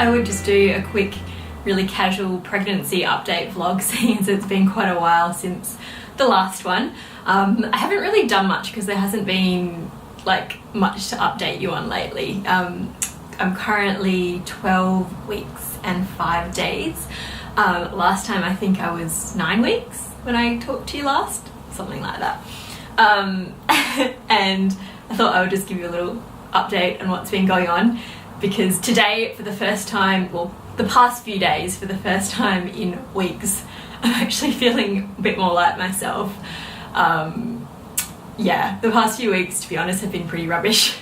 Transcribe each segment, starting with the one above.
I would just do a quick, really casual pregnancy update vlog, seeing as it's been quite a while since the last one. I haven't really done much because there hasn't been like much to update you on lately. I'm currently 12 weeks and 5 days. Last time I think I was 9 weeks when I talked to you last, something like that. And I thought I would just give you a little update on what's been going on, because today, for the first time, well, the past few days, for the first time in weeks, I'm actually feeling a bit more like myself. Yeah, the past few weeks, to be honest, have been pretty rubbish.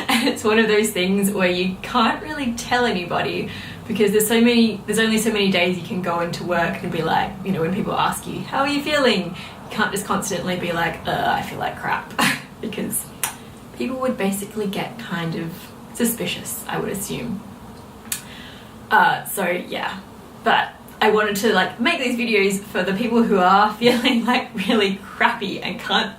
And it's one of those things where you can't really tell anybody, because there's only so many days you can go into work and be like, you know, when people ask you, how are you feeling? You can't just constantly be like, I feel like crap. Because people would basically get kind of suspicious, I would assume. So yeah, but I wanted to like make these videos for the people who are feeling like really crappy and can't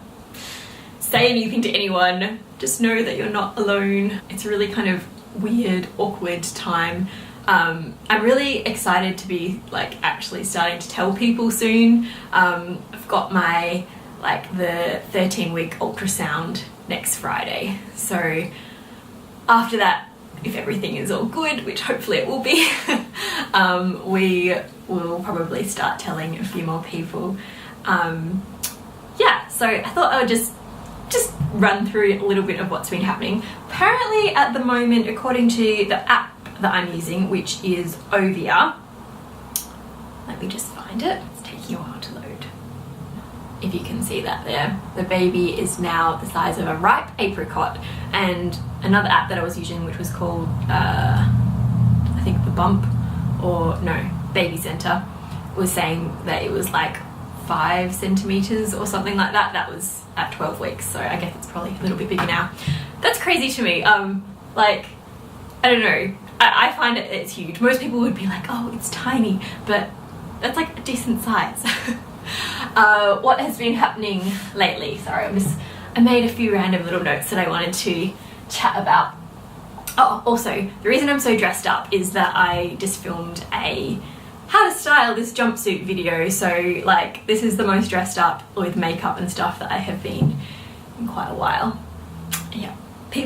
say anything to anyone. Just know that you're not alone. It's a really kind of weird, awkward time. I'm really excited to be like actually starting to tell people soon. I've got my the 13-week ultrasound next Friday, so after that, if everything is all good, which hopefully it will be, we will probably start telling a few more people. Yeah, so I thought I would just run through a little bit of what's been happening. Apparently at the moment, according to the app that I'm using, which is Ovia, let me just find it, it's taking a while to load. If you can see that there, the baby is now the size of a ripe apricot. And another app that I was using, which was called I think the Bump, or no, Baby Center, was saying that it was like 5 centimeters or something like that. That was at 12 weeks, so I guess it's probably a little bit bigger now. That's crazy to me. Like, I don't know, I find it's huge. Most people would be like, oh, it's tiny, but that's like a decent size. What has been happening lately? Sorry, I made a few random little notes that I wanted to chat about. Oh, also, the reason I'm so dressed up is that I just filmed a how to style this jumpsuit video, so like this is the most dressed up with makeup and stuff that I have been in quite a while. Yeah,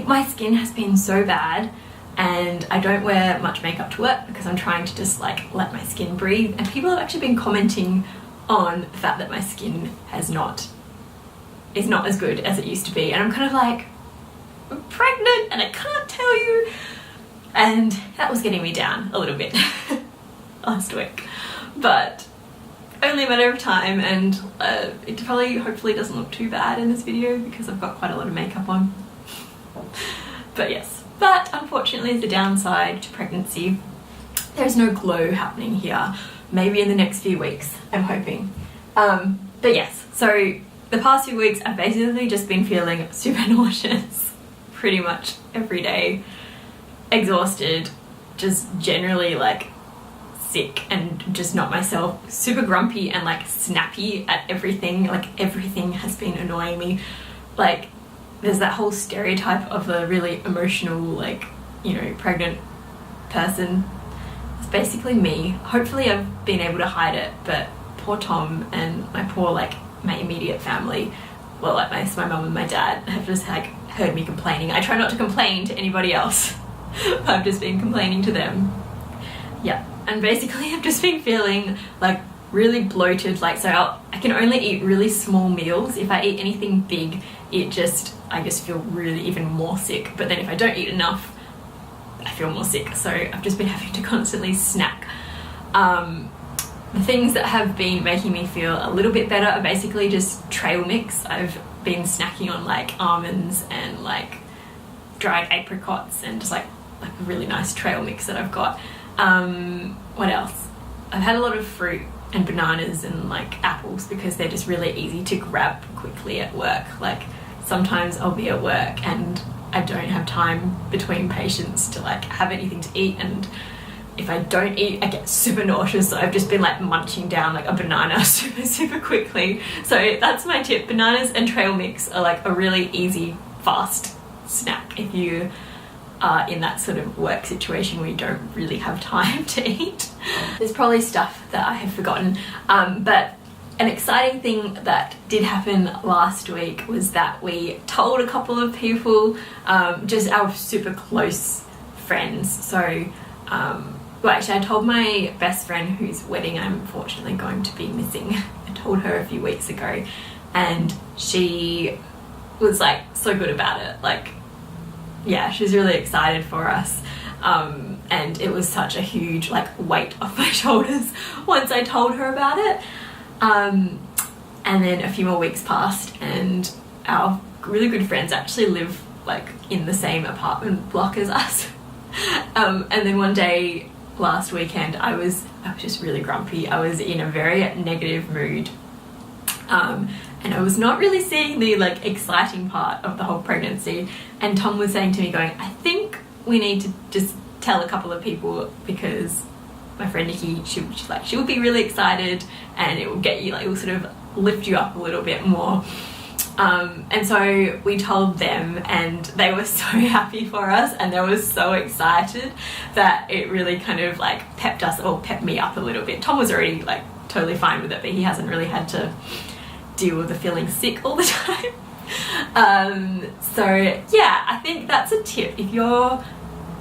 my skin has been so bad, and I don't wear much makeup to work because I'm trying to just like let my skin breathe, and people have actually been commenting on the fact that my skin is not as good as it used to be, and I'm kind of like, I'm pregnant and I can't tell you, and that was getting me down a little bit last week, but only a matter of time, and it probably hopefully doesn't look too bad in this video because I've got quite a lot of makeup on. But yes, but unfortunately is the downside to pregnancy. There's no glow happening here. Maybe in the next few weeks, I'm hoping. But yes, so the past few weeks I've basically just been feeling super nauseous pretty much every day, exhausted, just generally like sick and just not myself, super grumpy and like snappy at everything. Like everything has been annoying me. Like there's that whole stereotype of a really emotional, like, you know, pregnant person. It's basically me. Hopefully I've been able to hide it, but poor Tom and my immediate family, well, like my mum and my dad, have just like heard me complaining. I try not to complain to anybody else. I've just been complaining to them. Yeah, and basically I've just been feeling like really bloated. Like, so I can only eat really small meals. If I eat anything big, I just feel really even more sick. But then if I don't eat enough, I feel more sick, so I've just been having to constantly snack. The things that have been making me feel a little bit better are basically just trail mix. I've been snacking on like almonds and like dried apricots and just like a really nice trail mix that I've got. What else? I've had a lot of fruit and bananas and like apples because they're just really easy to grab quickly at work. Like sometimes I'll be at work and I don't have time between patients to like have anything to eat, and if I don't eat I get super nauseous, so I've just been like munching down like a banana super quickly. So that's my tip. Bananas and trail mix are like a really easy, fast snack if you are in that sort of work situation where you don't really have time to eat. There's probably stuff that I have forgotten, but an exciting thing that did happen last week was that we told a couple of people, just our super close friends. So, well, actually I told my best friend whose wedding I'm unfortunately going to be missing. I told her a few weeks ago and she was like so good about it. Like, yeah, she was really excited for us. And it was such a huge like weight off my shoulders once I told her about it. And then a few more weeks passed and our really good friends actually live like in the same apartment block as us. And then one day last weekend I was just really grumpy. I was in a very negative mood. And I was not really seeing the like exciting part of the whole pregnancy. And Tom was saying to me going, I think we need to just tell a couple of people because my friend Nikki, she'll be really excited and it will get you, like, it will sort of lift you up a little bit more. And so we told them and they were so happy for us and they were so excited that it really kind of like pepped me up a little bit. Tom was already like totally fine with it, but he hasn't really had to deal with the feeling sick all the time. So yeah, I think that's a tip. If you're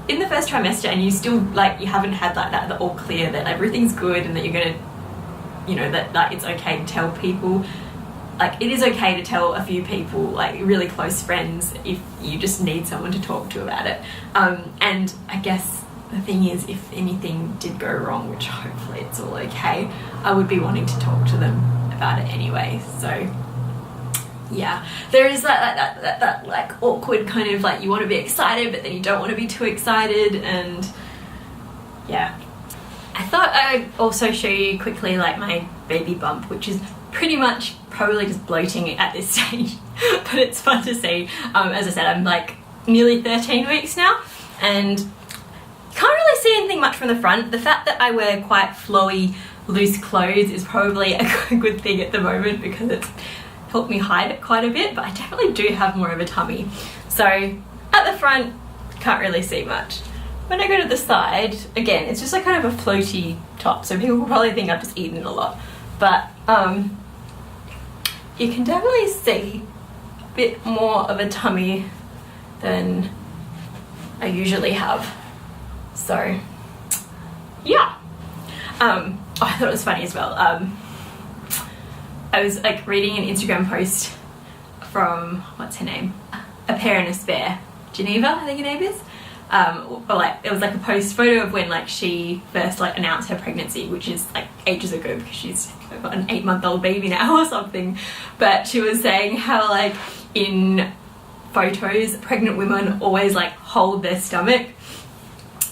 in the first trimester and you still like you haven't had like that all clear that everything's good and that you're gonna, you know, that like it's okay to tell people, like it is okay to tell a few people, like really close friends, if you just need someone to talk to about it. And I guess the thing is, if anything did go wrong, which hopefully it's all okay, I would be wanting to talk to them about it anyway. So yeah, there is that like awkward kind of like you want to be excited but then you don't want to be too excited. And yeah, I thought I would also show you quickly like my baby bump, which is pretty much probably just bloating at this stage, but it's fun to see. As I said, I'm like nearly 13 weeks now and can't really see anything much from the front. The fact that I wear quite flowy loose clothes is probably a good thing at the moment because it's helped me hide it quite a bit, but I definitely do have more of a tummy. So at the front, can't really see much. When I go to the side, again, it's just like kind of a floaty top, so people will probably think I've just eaten a lot, but you can definitely see a bit more of a tummy than I usually have. So yeah. Oh, I thought it was funny as well. I was like reading an Instagram post from, what's her name? A Pear and a Spare. Geneva, I think her name is. Or like it was like a photo of when like she first like announced her pregnancy, which is like ages ago because she's got an 8-month-old baby now or something. But she was saying how like in photos pregnant women always like hold their stomach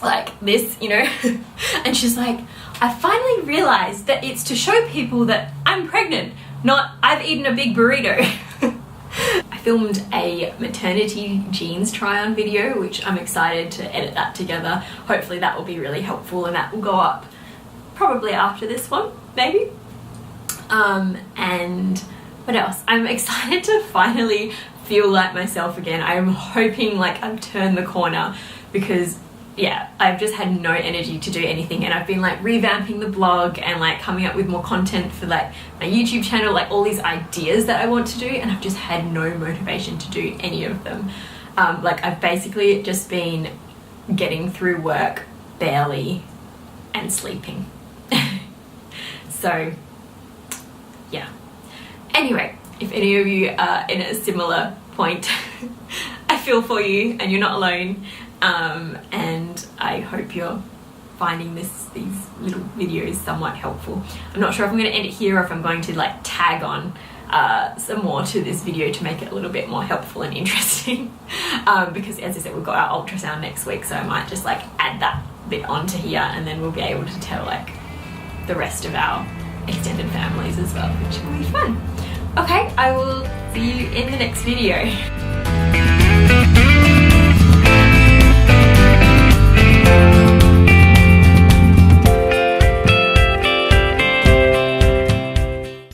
like this, you know. And she's like, I finally realized that it's to show people that I'm pregnant, not I've eaten a big burrito. I filmed a maternity jeans try-on video, which I'm excited to edit that together. Hopefully that will be really helpful and that will go up probably after this one, maybe. And what else? I'm excited to finally feel like myself again. I'm hoping like I've turned the corner because yeah, I've just had no energy to do anything and I've been like revamping the blog and like coming up with more content for like my YouTube channel, like all these ideas that I want to do, and I've just had no motivation to do any of them. Like I've basically just been getting through work barely and sleeping. So yeah. Anyway, if any of you are in a similar point, I feel for you and you're not alone. And I hope you're finding these little videos somewhat helpful. I'm not sure if I'm going to end it here or if I'm going to like tag on some more to this video to make it a little bit more helpful and interesting. Because as I said, we've got our ultrasound next week, so I might just like add that bit onto here and then we'll be able to tell like the rest of our extended families as well, which will be fun. Okay, I will see you in the next video.